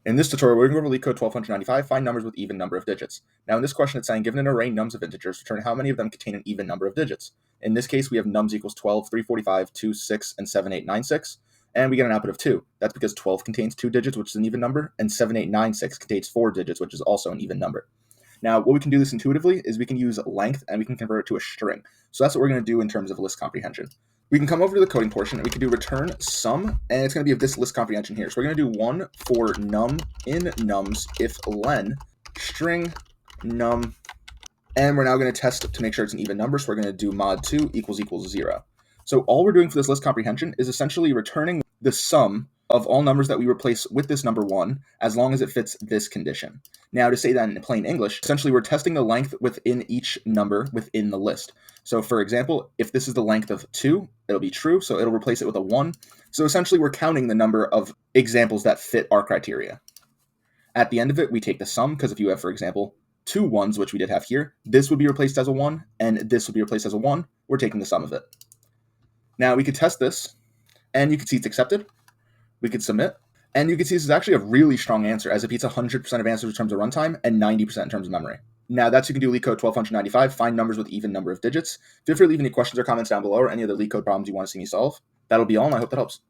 In this tutorial, we're going to go over LeetCode 1295, find numbers with even number of digits. Now in this question, it's saying, given an array nums of integers, return how many of them contain an even number of digits. In this case, we have nums equals 12, 345, 2, 6, and 7, 8, 9, 6, and we get an output of 2. That's because 12 contains 2 digits, which is an even number, and 7, 8, 9, 6 contains 4 digits, which is also an even number. Now, what we can do this intuitively is we can use length and we can convert it to a string. So that's what we're going to do in terms of list comprehension. We can come over to the coding portion and we can do return sum, and it's going to be of this list comprehension here. So we're going to do one for num in nums if len string num, and we're now going to test to make sure it's an even number. So we're going to do mod2 equals 0. So all we're doing for this list comprehension is essentially returning the sum of all numbers that we replace with this number 1, as long as it fits this condition. Now, to say that in plain English, essentially we're testing the length within each number within the list. So for example, if this is the length of 2, it'll be true, so it'll replace it with a 1. So essentially we're counting the number of examples that fit our criteria. At the end of it, we take the sum, because if you have, for example, 2 1s, which we did have here, this would be replaced as a 1, and this would be replaced as a 1. We're taking the sum of it. Now we could test this, and you can see it's accepted. We could submit, and you can see this is actually a really strong answer, as it beats 100% of answers in terms of runtime and 90% in terms of memory. Now that's you can do LeetCode 1295, find numbers with even number of digits. Feel free to leave any questions or comments down below, or any other LeetCode problems you want to see me solve. That'll be all, and I hope that helps.